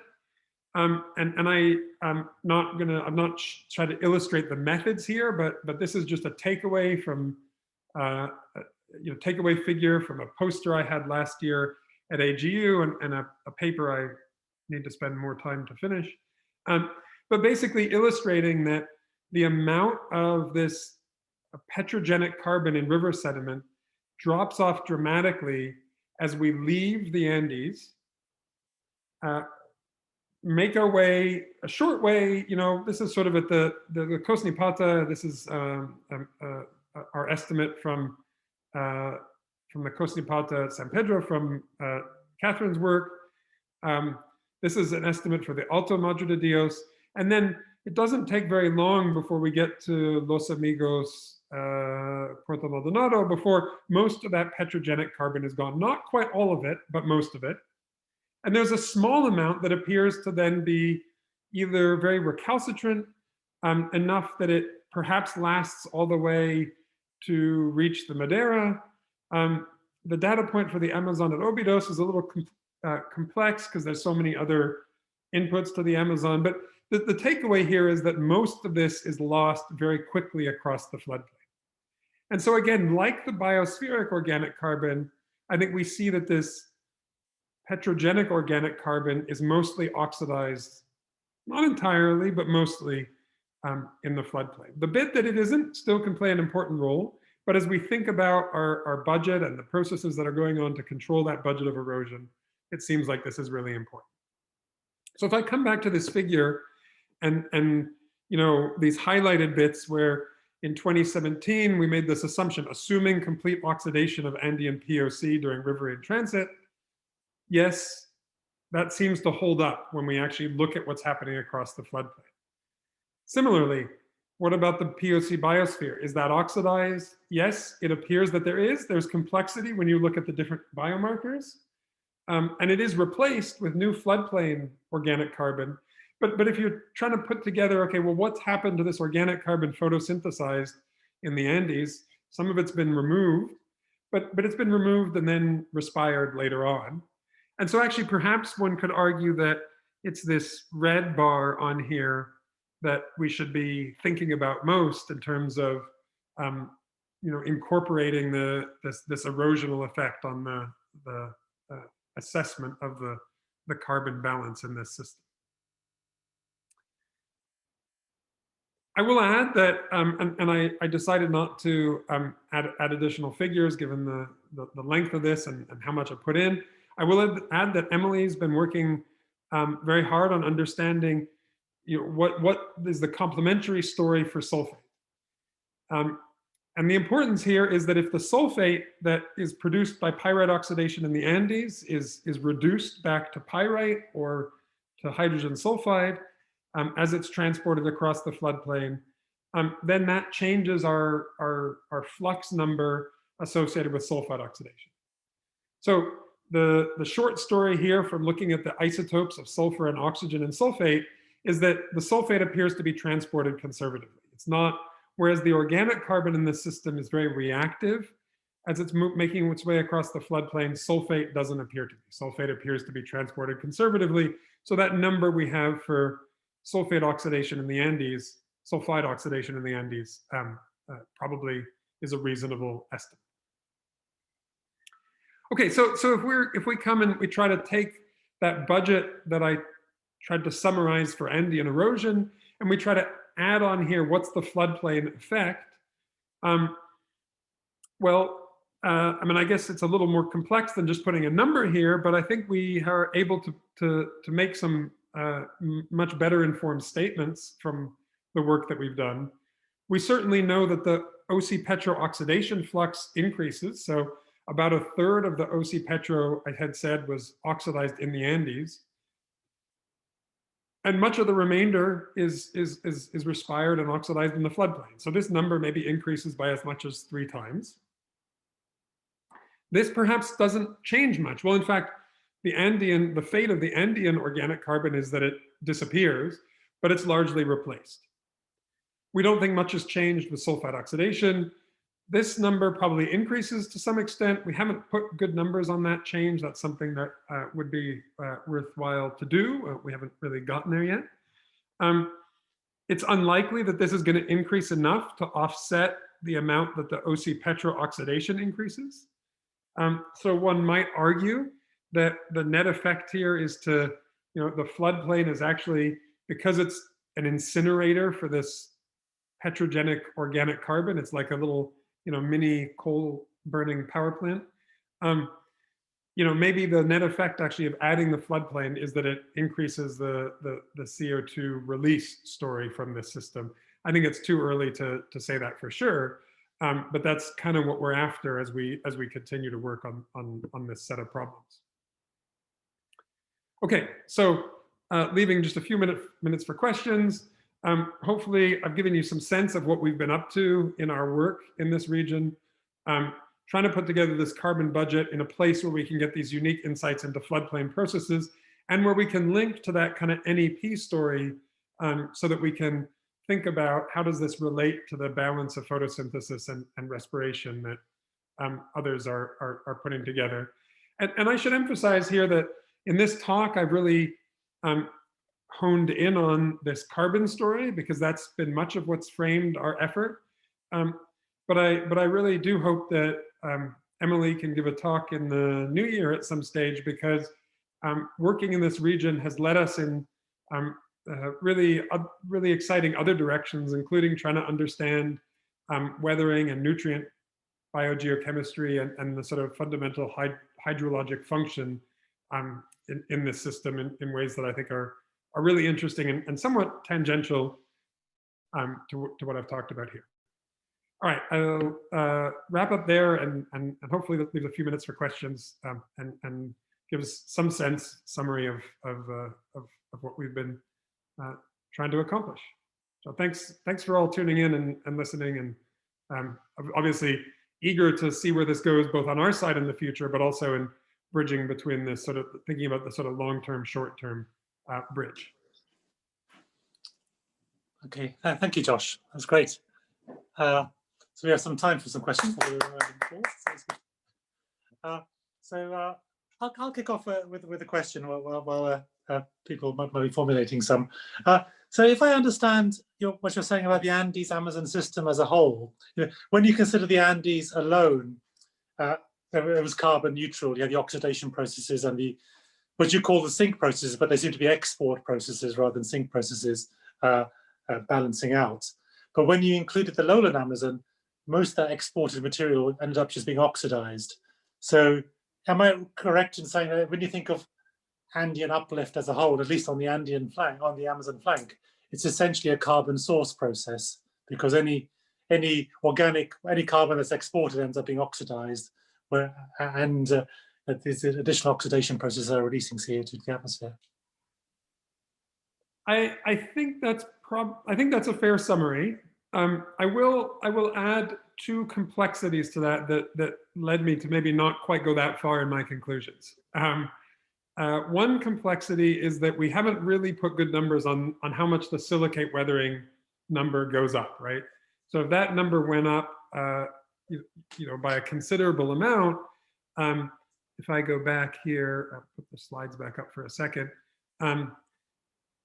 I'm not trying to illustrate the methods here, but this is just a takeaway from takeaway figure from a poster I had last year at AGU and a paper I need to spend more time to finish. But basically illustrating that the amount of this petrogenic carbon in river sediment drops off dramatically as we leave the Andes, make our way, a short way, this is sort of at the Cosnipata. This is our estimate from the Cosnipata San Pedro from Catherine's work. This is an estimate for the Alto Madre de Dios. And then it doesn't take very long before we get to Los Amigos, Puerto Maldonado, before most of that petrogenic carbon is gone. Not quite all of it, but most of it. And there's a small amount that appears to then be either very recalcitrant, enough that it perhaps lasts all the way to reach the Madeira. The data point for the Amazon at Óbidos is a little complex because there's so many other inputs to the Amazon. But the takeaway here is that most of this is lost very quickly across the floodplain. And so again, like the biospheric organic carbon, I think we see that this petrogenic organic carbon is mostly oxidized, not entirely, but mostly in the floodplain. The bit that it isn't still can play an important role, but as we think about our budget and the processes that are going on to control that budget of erosion, it seems like this is really important. So if I come back to this figure and these highlighted bits where in 2017, we made this assumption, assuming complete oxidation of Andean POC during riverine transit. Yes, that seems to hold up when we actually look at what's happening across the floodplain. Similarly, what about the POC biosphere? Is that oxidized? Yes, it appears that there is. There's complexity when you look at the different biomarkers. And it is replaced with new floodplain organic carbon. But if you're trying to put together, okay, well, what's happened to this organic carbon photosynthesized in the Andes? Some of it's been removed, but it's been removed and then respired later on. And so actually, perhaps one could argue that it's this red bar on here that we should be thinking about most in terms of, incorporating this erosional effect on the assessment of the carbon balance in this system. I will add that, and I decided not to add additional figures given the length of this and how much I put in. I will add that Emily's been working very hard on understanding what is the complementary story for sulfate. And the importance here is that if the sulfate that is produced by pyrite oxidation in the Andes is reduced back to pyrite or to hydrogen sulfide as it's transported across the floodplain, then that changes our flux number associated with sulfide oxidation. So the short story here from looking at the isotopes of sulfur and oxygen and sulfate is that the sulfate appears to be transported conservatively. It's not, whereas the organic carbon in this system is very reactive. As it's making its way across the floodplain, sulfate doesn't appear to be. Sulfate appears to be transported conservatively. So that number we have for sulfate oxidation in the Andes, sulfide oxidation in the Andes, probably is a reasonable estimate. Okay, so if we come and we try to take that budget that I tried to summarize for Andean erosion, and we try to add on here what's the floodplain effect. Well, I mean, I guess it's a little more complex than just putting a number here, but I think we are able to make some much better informed statements from the work that we've done. We certainly know that the OC Petro oxidation flux increases. So about a third of the OC Petro, I had said, was oxidized in the Andes. And much of the remainder is respired and oxidized in the floodplain. So this number maybe increases by as much as 3 times. This perhaps doesn't change much. Well, in fact, the fate of the Andean organic carbon is that it disappears, but it's largely replaced. We don't think much has changed with sulfide oxidation. This number probably increases to some extent. We haven't put good numbers on that change. That's something that would be worthwhile to do. We haven't really gotten there yet. It's unlikely that this is going to increase enough to offset the amount that the OC Petro oxidation increases. So one might argue that the net effect here is the floodplain is actually, because it's an incinerator for this petrogenic organic carbon, it's like a little, mini coal burning power plant. Maybe the net effect actually of adding the floodplain is that it increases the CO2 release story from this system. I think it's too early to say that for sure. But that's kind of what we're after as we continue to work on this set of problems. Okay, so leaving just a few minutes for questions. Hopefully, I've given you some sense of what we've been up to in our work in this region. Trying to put together this carbon budget in a place where we can get these unique insights into floodplain processes, and where we can link to that kind of NEP story, so that we can think about how does this relate to the balance of photosynthesis and respiration that others are putting together. And I should emphasize here that in this talk, I've really honed in on this carbon story, because that's been much of what's framed our effort. But I really do hope that Emily can give a talk in the new year at some stage, because working in this region has led us in really exciting other directions, including trying to understand weathering and nutrient biogeochemistry and the sort of fundamental hydrologic function in this system in ways that I think are really interesting and somewhat tangential to what I've talked about here. All right, I'll wrap up there and hopefully leave a few minutes for questions and give us some summary of what we've been trying to accomplish. So thanks for all tuning in and listening, and obviously eager to see where this goes, both on our side in the future, but also in bridging between this sort of thinking about the sort of long-term, short-term bridge. Okay, thank you, Josh. That's great. So we have some time for some questions. So I'll kick off with a question while people might be formulating some. So if I understand what you're saying about the Andes Amazon system as a whole, when you consider the Andes alone, it was carbon neutral. You had the oxidation processes and what you call the sink processes, but they seem to be export processes rather than sink processes, balancing out. But when you included the lowland Amazon, most of that exported material ended up just being oxidized. So am I correct in saying that when you think of Andean uplift as a whole, at least on the Andean flank, on the Amazon flank, it's essentially a carbon source process, because any carbon that's exported ends up being oxidized, and these additional oxidation processes are releasing CO2 to the atmosphere. I think that's a fair summary. I will add two complexities to that led me to maybe not quite go that far in my conclusions. One complexity is that we haven't really put good numbers on how much the silicate weathering number goes up, right? So if that number went up, by a considerable amount, if I go back here, I'll put the slides back up for a second.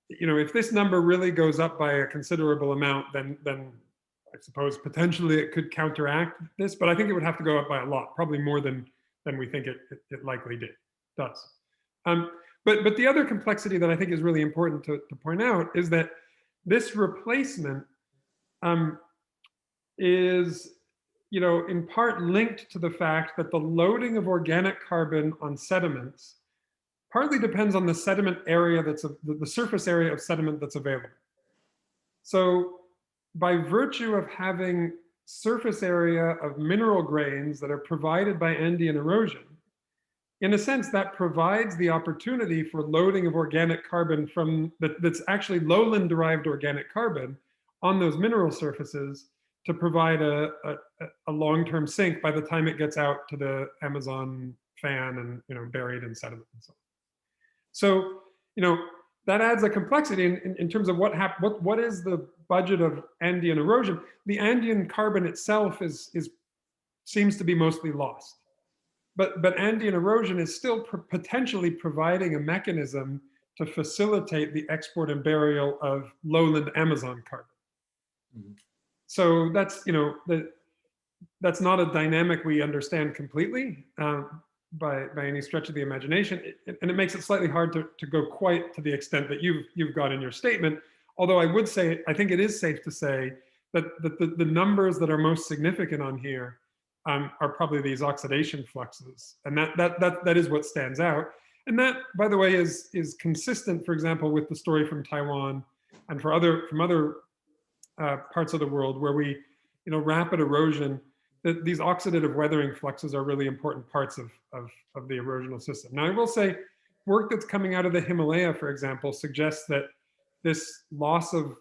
If this number really goes up by a considerable amount, then I suppose potentially it could counteract this, but I think it would have to go up by a lot, probably more than than we think it likely does. But the other complexity that I think is really important to point out is that this replacement is, in part linked to the fact that the loading of organic carbon on sediments partly depends on the sediment area the surface area of sediment that's available. So by virtue of having surface area of mineral grains that are provided by Andean erosion, in a sense, that provides the opportunity for loading of organic carbon that's actually lowland-derived organic carbon on those mineral surfaces to provide a long-term sink by the time it gets out to the Amazon fan and buried in sediment and so on. So that adds a complexity in terms of what is the budget of Andean erosion. The Andean carbon itself seems to be mostly lost. But Andean erosion is still potentially providing a mechanism to facilitate the export and burial of lowland Amazon carbon. Mm-hmm. So that's not a dynamic we understand completely by any stretch of the imagination, and it makes it slightly hard to go quite to the extent that you've got in your statement. Although I would say, I think it is safe to say that the numbers that are most significant on here are probably these oxidation fluxes, and that is what stands out. And that, by the way, is consistent, for example, with the story from Taiwan and from other parts of the world where rapid erosion. These oxidative weathering fluxes are really important parts of the erosional system. Now, I will say, work that's coming out of the Himalaya, for example, suggests that this loss of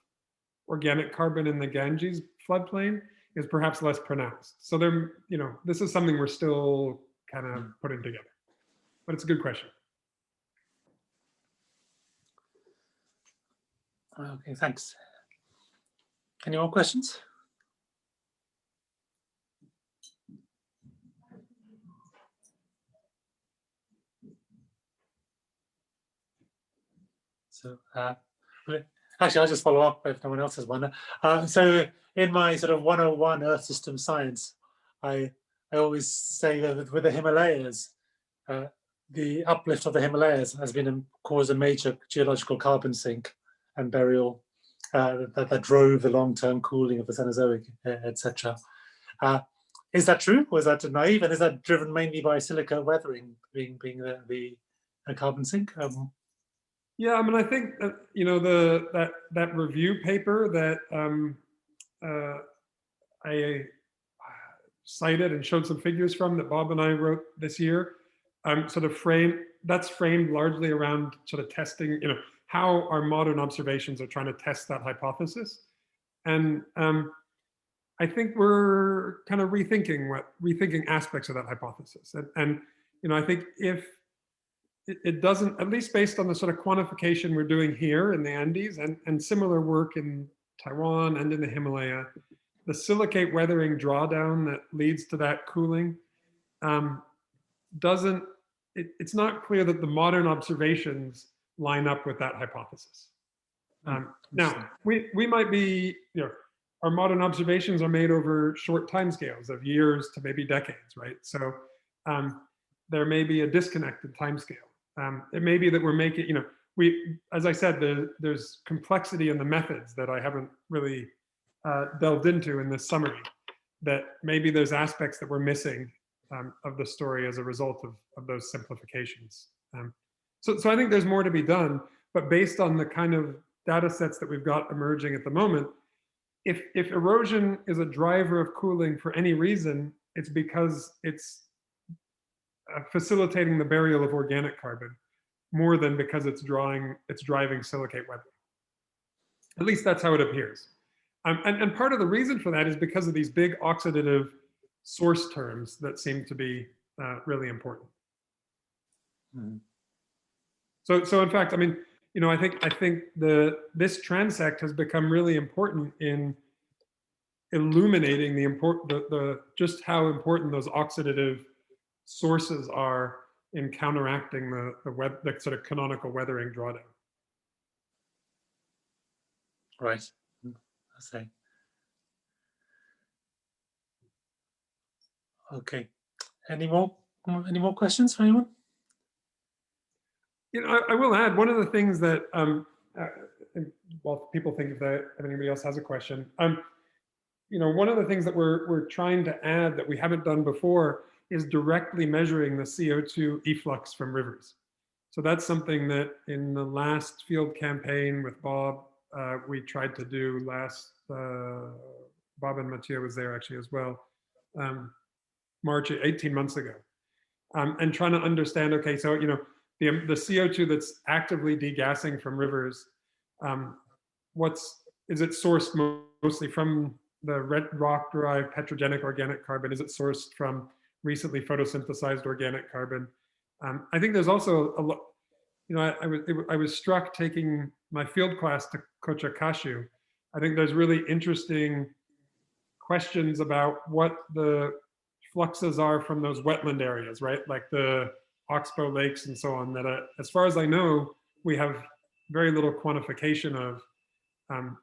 organic carbon in the Ganges floodplain is perhaps less pronounced. So this is something we're still kind of putting together, but it's a good question. Okay, thanks. Any more questions? So actually, I'll just follow up if no one else has one. So in my sort of 101 Earth System Science, I always say that with the Himalayas, the uplift of the Himalayas has caused a major geological carbon sink and burial that drove the long-term cooling of the Cenozoic, etc. Is that true, or is that naive? And is that driven mainly by silicate weathering being the carbon sink? Yeah, I mean, I think that review paper that I cited and showed some figures from that Bob and I wrote this year, that's framed largely around sort of testing, how our modern observations are trying to test that hypothesis. And I think we're kind of rethinking aspects of that hypothesis. And I think if it doesn't, at least based on the sort of quantification we're doing here in the Andes and similar work in Taiwan and in the Himalaya, the silicate weathering drawdown that leads to that cooling it's not clear that the modern observations line up with that hypothesis. Now, we might be, our modern observations are made over short timescales of years to maybe decades, right? So there may be a disconnected timescale. It may be that we're making, as I said, there's complexity in the methods that I haven't really delved into in this summary, that maybe there's aspects that we're missing of the story as a result of those simplifications. So I think there's more to be done, but based on the kind of data sets that we've got emerging at the moment, if erosion is a driver of cooling for any reason, it's because it's facilitating the burial of organic carbon more than because it's driving silicate weathering. At least that's how it appears. And part of the reason for that is because of these big oxidative source terms that seem to be really important. Mm-hmm. So in fact, I mean, I think this transect has become really important in illuminating just how important those oxidative sources are in counteracting the sort of canonical weathering drawdown. Right. I see. Okay. Any more Any more questions for anyone? I will add one of the things that, while people think if anybody else has a question, one of the things that we're trying to add that we haven't done before is directly measuring the CO2 efflux from rivers. So that's something that in the last field campaign with Bob, we tried to do last, Bob and Mathieu was there actually as well, March, 18 months ago. And trying to understand, okay, so, the CO2 that's actively degassing from rivers, is it sourced mostly from the red rock-derived petrogenic organic carbon? Is it sourced from recently photosynthesized organic carbon? I think there's also a lot, I was struck taking my field class to Kochakashu. I think there's really interesting questions about what the fluxes are from those wetland areas, right? Like the Oxbow lakes and so on, that as far as I know, we have very little quantification of,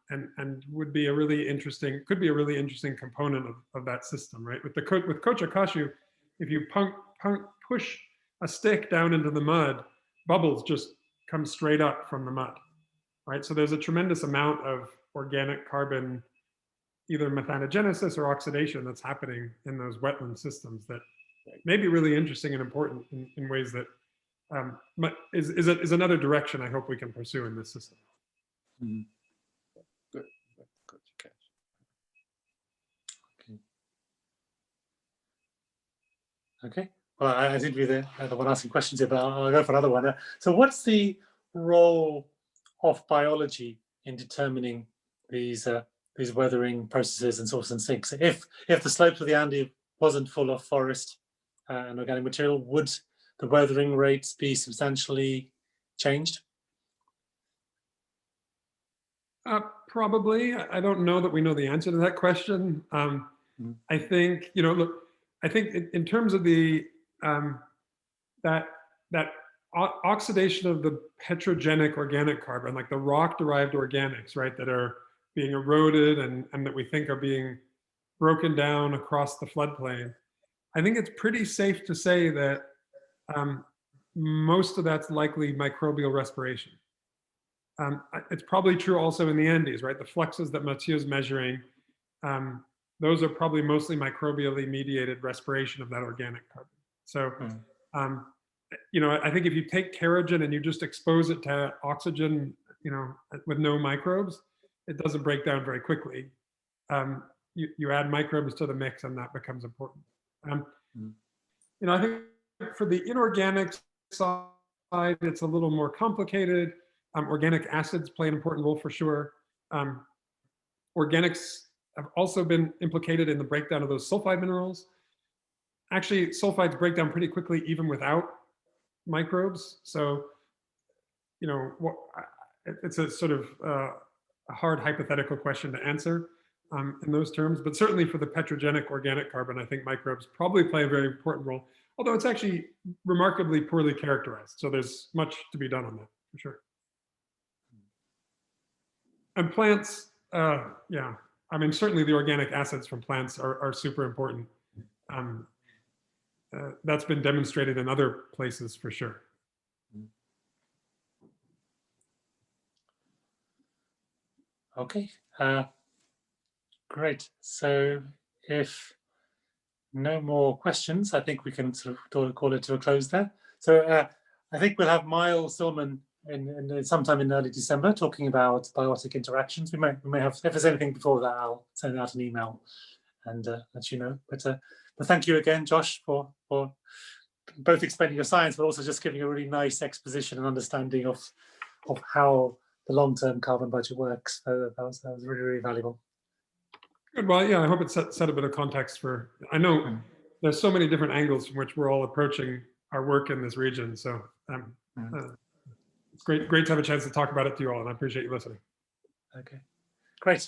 and would be a really interesting, could be a really interesting component of that system, right? With Kochakashu, if you push a stick down into the mud, bubbles just come straight up from the mud, right? So there's a tremendous amount of organic carbon, either methanogenesis or oxidation, that's happening in those wetland systems that may be really interesting and important in ways that is another direction I hope we can pursue in this system. Mm-hmm. Good. Okay. Well, I seem to be the one asking questions here, but I'll go for another one. So what's the role of biology in determining these weathering processes and source and sinks? If the slopes of the Andes wasn't full of forest and organic material, would the weathering rates be substantially changed? Probably. I don't know that we know the answer to that question. I think, look, I think in terms of the that oxidation of the petrogenic organic carbon, like the rock-derived organics, right, that are being eroded and that we think are being broken down across the floodplain, I think it's pretty safe to say that most of that's likely microbial respiration. It's probably true also in the Andes, right? The fluxes that Mathieu's measuring, those are probably mostly microbially mediated respiration of that organic carbon. So, I think if you take kerogen and you just expose it to oxygen, with no microbes, it doesn't break down very quickly. You add microbes to the mix and that becomes important. I think for the inorganic side, it's a little more complicated. Organic acids play an important role for sure. Organics have also been implicated in the breakdown of those sulfide minerals. Actually, sulfides break down pretty quickly even without microbes. So, it's a sort of a hard hypothetical question to answer in those terms. But certainly for the petrogenic organic carbon, I think microbes probably play a very important role, although it's actually remarkably poorly characterized. So there's much to be done on that, for sure. And plants, yeah, I mean, certainly the organic acids from plants are super important. That's been demonstrated in other places for sure. Okay, great. So if no more questions, I think we can sort of call it to a close there. So I think we'll have Miles Stillman in sometime in early December talking about biotic interactions. We may have, if there's anything before that, I'll send out an email and let you know. But thank you again, Josh, for both explaining your science, but also just giving a really nice exposition and understanding of how the long-term carbon budget works. So that was really, really valuable. Good. Well, yeah, I hope it set a bit of context for, I know there's so many different angles from which we're all approaching our work in this region. So it's great to have a chance to talk about it to you all, and I appreciate you listening. Okay, great.